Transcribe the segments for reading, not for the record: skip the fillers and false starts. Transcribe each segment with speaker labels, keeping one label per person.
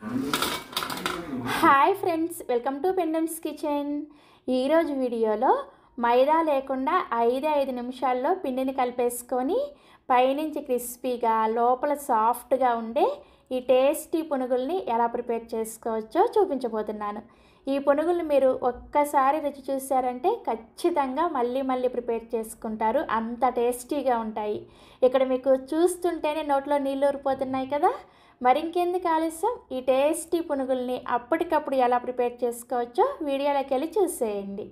Speaker 1: Hi friends, welcome to పెండమ్స్ kitchen. ఈరోజు వీడియోలో మైదా లేకుండా 5 నిమిషాల్లో పిండిని కలిపేసుకొని పైనుంచి క్రిస్పీగా లోపల సాఫ్ట్గా ఉండే ఈ టేస్టీ పునుగుల్ని ఎలా ప్రిపేర్ చేసుకోవచ్చో చూపించబోతున్నాను. ఈ పునుగులు మీరు ఒక్కసారి రుచి చూసారంటే ఖచ్చితంగా మళ్ళీ ప్రిపేర్ చేసుకుంటారు, అంత టేస్టీగా ఉంటాయి. ఇక్కడ మీకు చూస్తుంటేనే నోట్లో నీళ్ళు ఊరిపోతున్నాయి కదా. మరింకెందుకు ఆలస్యం, ఈ టేస్టీ పునుగుల్ని అప్పటికప్పుడు ఎలా ప్రిపేర్ చేసుకోవచ్చో వీడియోలోకి వెళ్ళి చూసేయండి.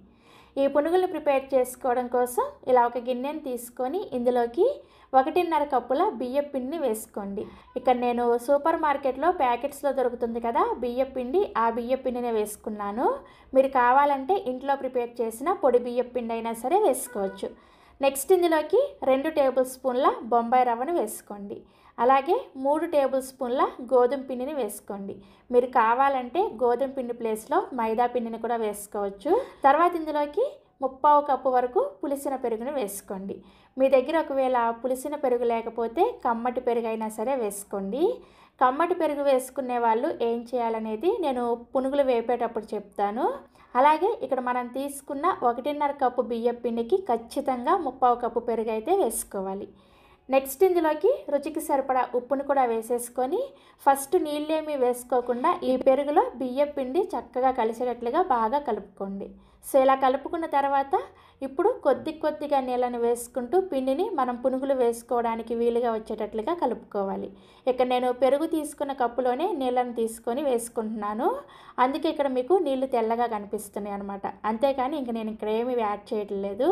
Speaker 1: ఈ పునుగులు ప్రిపేర్ చేసుకోవడం కోసం ఇలా ఒక గిన్నెని తీసుకొని ఇందులోకి 1.5 కప్పుల బియ్యం పిండిని వేసుకోండి. ఇక్కడ నేను సూపర్ మార్కెట్లో ప్యాకెట్స్లో దొరుకుతుంది కదా బియ్యం పిండి, ఆ బియ్యం పిండినే వేసుకున్నాను. మీరు కావాలంటే ఇంట్లో ప్రిపేర్ చేసిన పొడి బియ్యం పిండి అయినా సరే వేసుకోవచ్చు. నెక్స్ట్ ఇందులోకి 2 టేబుల్ స్పూన్ల బొంబాయి రవ్వను వేసుకోండి. అలాగే 3 టేబుల్ స్పూన్ల గోధుమ పిండిని వేసుకోండి. మీరు కావాలంటే గోధుమ పిండి ప్లేస్లో మైదా పిండిని కూడా వేసుకోవచ్చు. తర్వాత ఇందులోకి 3/4 కప్పు వరకు పులిసిన పెరుగును వేసుకోండి. మీ దగ్గర ఒకవేళ పులిసిన పెరుగు లేకపోతే కమ్మటి పెరుగు అయినా సరే వేసుకోండి. కమ్మటి పెరుగు వేసుకునే వాళ్ళు ఏం చేయాలనేది నేను పునుగులు వేపేటప్పుడు చెప్తాను. అలాగే ఇక్కడ మనం తీసుకున్న 1.5 కప్పు బియ్యం పిండికి ఖచ్చితంగా 3/4 కప్పు పెరుగు అయితే వేసుకోవాలి. నెక్స్ట్ ఇందులోకి రుచికి సరిపడా ఉప్పును కూడా వేసేసుకొని ఫస్ట్ నీళ్ళేమీ వేసుకోకుండా ఈ పెరుగులో బియ్యం పిండి చక్కగా కలిసేటట్లుగా బాగా కలుపుకోండి. సో ఇలా కలుపుకున్న తర్వాత ఇప్పుడు కొద్దిగా నీళ్ళని వేసుకుంటూ పిండిని మనం పునుగులు వేసుకోవడానికి వీలుగా వచ్చేటట్లుగా కలుపుకోవాలి. ఇక్కడ నేను పెరుగు తీసుకున్న కప్పులోనే నీళ్ళని తీసుకొని వేసుకుంటున్నాను, అందుకే ఇక్కడ మీకు నీళ్లు తెల్లగా కనిపిస్తున్నాయి అనమాట. అంతేకాని ఇంక నేను ఇక్కడ ఏమీ యాడ్ చేయట్లేదు.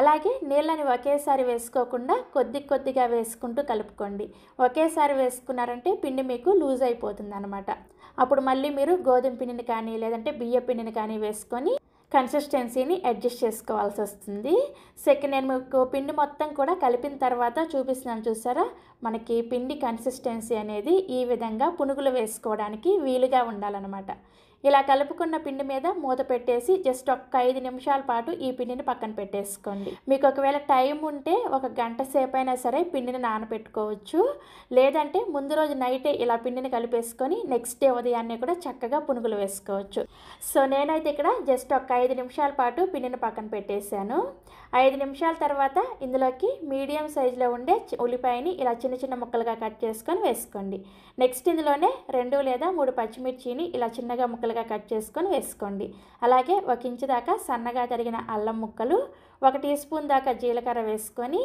Speaker 1: అలాగే నీళ్ళని ఒకేసారి వేసుకోకుండా కొద్దిగా వేసుకుంటూ కలుపుకోండి. ఒకేసారి వేసుకున్నారంటే పిండి మీకు లూజ్ అయిపోతుంది అనమాట. అప్పుడు మళ్ళీ మీరు గోధుమ పిండిని కానీ లేదంటే బియ్య పిండిని కానీ వేసుకొని కన్సిస్టెన్సీని అడ్జస్ట్ చేసుకోవాల్సి వస్తుంది. సెకండ్ నేను మీకు పిండి మొత్తం కూడా కలిపిన తర్వాత చూపిస్తున్నాను, చూసారా? మనకి పిండి కన్సిస్టెన్సీ అనేది ఈ విధంగా పునుగులు వేసుకోవడానికి వీలుగా ఉండాలన్నమాట. ఇలా కలుపుకున్న పిండి మీద మూత పెట్టేసి జస్ట్ ఒక 5 నిమిషాల పాటు ఈ పిండిని పక్కన పెట్టేసుకోండి. మీకు ఒకవేళ టైం ఉంటే 1 గంట సేపు అయినా సరే పిండిని నానబెట్టుకోవచ్చు. లేదంటే ముందు రోజు నైటే ఇలా పిండిని కలిపేసుకొని నెక్స్ట్ డే ఉదయాన్నే కూడా చక్కగా పునుగులు వేసుకోవచ్చు. సో నేనైతే ఇక్కడ జస్ట్ ఒక 5 నిమిషాల పాటు పిండిని పక్కన పెట్టేశాను. 5 నిమిషాల తర్వాత ఇందులోకి మీడియం సైజులో ఉండే ఉల్లిపాయని ఇలా చిన్న ముక్కలుగా కట్ చేసుకొని వేసుకోండి. నెక్స్ట్ ఇందులోనే 2 లేదా 3 పచ్చిమిర్చిని ఇలా చిన్నగా ముక్కలుగా కట్ చేసుకొని వేసుకోండి. అలాగే 1 ఇంచు దాకా సన్నగా తరిగిన అల్లం ముక్కలు, 1 టీ స్పూన్ దాకా జీలకర్ర వేసుకొని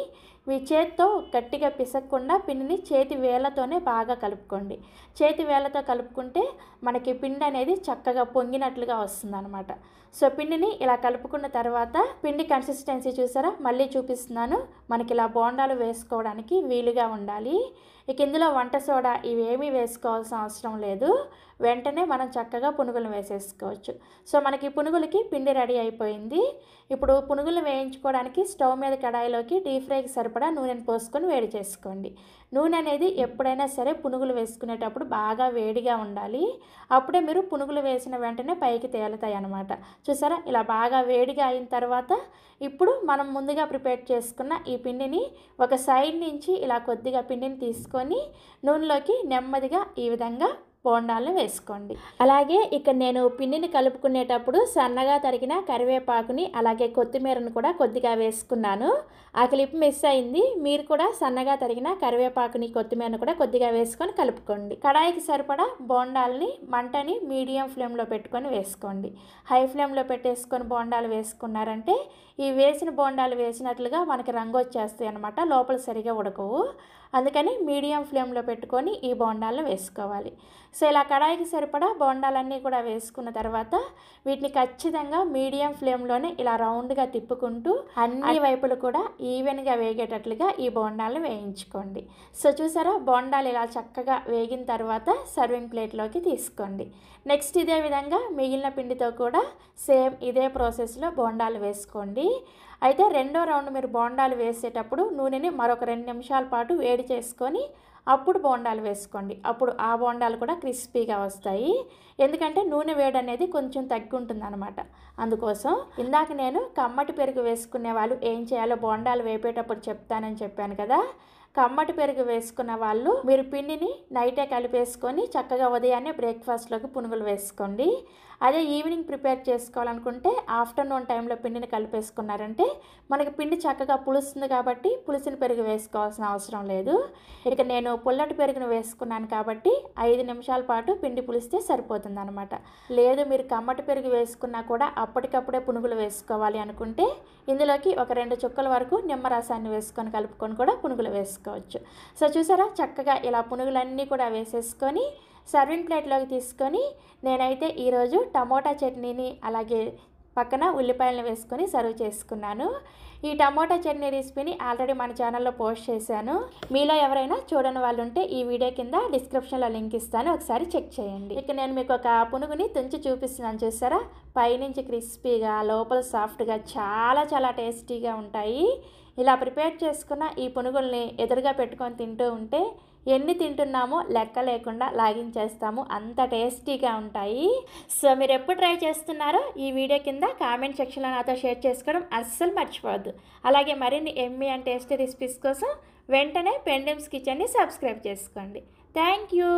Speaker 1: మీ చేతితో గట్టిగా పిసక్కుండా పిండిని చేతి వేళ్ళతోనే బాగా కలుపుకోండి. చేతి వేళ్ళతో కలుపుకుంటే మనకి పిండి అనేది చక్కగా పొంగినట్లుగా వస్తుంది అనమాట. సో పిండిని ఇలా కలుపుకున్న తర్వాత పిండి కన్సిస్టెన్సీ చూసారా, మళ్ళీ చూపిస్తున్నాను. మనకి ఇలా బోండాలు వేసుకోవడానికి వీలుగా ఉండాలి. ఇక ఇందులో వంట సోడా ఇవేమీ వేసుకోవాల్సిన అవసరం లేదు, వెంటనే మనం చక్కగా పునుగులు వేసేసుకోవచ్చు. సో మనకి పునుగులకి పిండి రెడీ అయిపోయింది. ఇప్పుడు పునుగులు వేయించుకోవడానికి స్టవ్ మీద కడాయిలోకి డీప్ ఫ్రైకి సరిపడా నూనెను పోసుకొని వేడి చేసుకోండి. నూనె అనేది ఎప్పుడైనా సరే పునుగులు వేసుకునేటప్పుడు బాగా వేడిగా ఉండాలి, అప్పుడే మీరు పునుగులు వేసిన వెంటనే పైకి తేలుతాయి అన్నమాట. చూసారా, ఇలా బాగా వేడిగా అయిన తర్వాత ఇప్పుడు మనం ముందుగా ప్రిపేర్ చేసుకున్న ఈ పిండిని ఒక సైడ్ నుంచి ఇలా కొద్దిగా పిండిని తీసుకొని నూనెలోకి నెమ్మదిగా ఈ విధంగా బోండాలను వేసుకోండి. అలాగే ఇక్కడ నేను పిండిని కలుపుకునేటప్పుడు సన్నగా తరిగిన కరివేపాకుని అలాగే కొత్తిమీరను కూడా కొద్దిగా వేసుకున్నాను. ఆ క్లిప్ మిస్ అయింది. మీరు కూడా సన్నగా తరిగిన కరివేపాకుని కొత్తిమీరను కూడా కొద్దిగా వేసుకొని కలుపుకోండి. కడాయికి సరిపడా బోండాలని మంటని మీడియం ఫ్లేమ్లో పెట్టుకొని వేసుకోండి. హై ఫ్లేమ్లో పెట్టేసుకొని బోండాలు వేసుకున్నారంటే ఈ వేసిన బోండాలు వేసినట్లుగా మనకి రంగు వచ్చేస్తాయి అన్నమాట, లోపల సరిగా ఉడకవు. అందుకని మీడియం ఫ్లేమ్లో పెట్టుకొని ఈ బోండాలను వేసుకోవాలి. సో ఇలా కడాయికి సరిపడా బోండాలన్నీ కూడా వేసుకున్న తర్వాత వీటిని ఖచ్చితంగా మీడియం ఫ్లేమ్లోనే ఇలా రౌండ్గా తిప్పుకుంటూ అన్ని వైపులు కూడా ఈవెన్గా వేగేటట్లుగా ఈ బోండాలను వేయించుకోండి. సో చూసారా, బోండాలు ఇలా చక్కగా వేగిన తర్వాత సర్వింగ్ ప్లేట్లోకి తీసుకోండి. నెక్స్ట్ ఇదే విధంగా మిగిలిన పిండితో కూడా సేమ్ ఇదే ప్రాసెస్లో బోండాలు వేసుకోండి. అయితే రెండో రౌండ్ మీరు బోండాలు వేసేటప్పుడు నూనెని మరొక 2 నిమిషాల పాటు వేడి చేసుకొని అప్పుడు బోండాలు వేసుకోండి. అప్పుడు ఆ బోండాలు కూడా క్రిస్పీగా వస్తాయి. ఎందుకంటే నూనె వేడి అనేది కొంచెం తగ్గి ఉంటుంది అనమాట. అందుకోసం ఇందాక నేను కమ్మటి పెరుగు వేసుకునే వాళ్ళు ఏం చేయాలో బోండాలు వేపేటప్పుడు చెప్తానని చెప్పాను కదా. కమ్మటి పెరుగు వేసుకున్న వాళ్ళు మీరు పిండిని నైటే కలిపేసుకొని చక్కగా ఉదయాన్నే బ్రేక్ఫాస్ట్లోకి పునుగులు వేసుకోండి. అదే ఈవినింగ్ ప్రిపేర్ చేసుకోవాలనుకుంటే ఆఫ్టర్నూన్ టైంలో పిండిని కలిపేసుకున్నారంటే మనకి పిండి చక్కగా పులుస్తుంది కాబట్టి పులిసిన పెరుగు వేసుకోవాల్సిన అవసరం లేదు. ఇక నేను పుల్లటి పెరుగును వేసుకున్నాను కాబట్టి 5 నిమిషాల పాటు పిండి పులిస్తే సరిపోతుంది అనమాట. లేదు మీరు కమ్మటి పెరుగు వేసుకున్నా కూడా అప్పటికప్పుడే పునుగులు వేసుకోవాలి అనుకుంటే ఇందులోకి ఒక 2 చుక్కల వరకు నిమ్మరసాన్ని వేసుకొని కలుపుకొని కూడా పునుగులు వేసుకోవచ్చు. సో చూసారా, చక్కగా ఇలా పునుగులన్నీ కూడా వేసేసుకొని సర్వింగ్ ప్లేట్లోకి తీసుకొని నేనైతే ఈరోజు టమోటా చట్నీని అలాగే పక్కన ఉల్లిపాయలను వేసుకొని సర్వ్ చేసుకున్నాను. ఈ టమోటా చట్నీ రెసిపీని ఆల్రెడీ మన ఛానల్లో పోస్ట్ చేశాను. మీలో ఎవరైనా చూడని వాళ్ళు ఉంటే ఈ వీడియో కింద డిస్క్రిప్షన్లో లింక్ ఇస్తాను, ఒకసారి చెక్ చేయండి. ఇక నేను మీకు ఒక పునుగుని తుంచి చూపిస్తున్నాను, చూసారా. పైనుంచి క్రిస్పీగా లోపల సాఫ్ట్గా చాలా చాలా టేస్టీగా ఉంటాయి. ఇలా ప్రిపేర్ చేసుకున్న ఈ పునుగుల్ని ఎదురుగా పెట్టుకొని తింటూ ఉంటే ఎన్ని తింటున్నామో లెక్క లేకుండా లాగించేస్తాము, అంత టేస్టీగా ఉంటాయి. సో మీరు ఎప్పుడు ట్రై చేస్తున్నారో ఈ వీడియో కింద కామెంట్ సెక్షన్లో నాతో షేర్ చేసుకోవడం అస్సలు మర్చిపోవద్దు. అలాగే మరిన్ని ఎమ్మీ అండ్ టేస్టీ రెసిపీస్ కోసం వెంటనే పెండెమ్స్ కిచెన్ని సబ్స్క్రైబ్ చేసుకోండి. Thank you.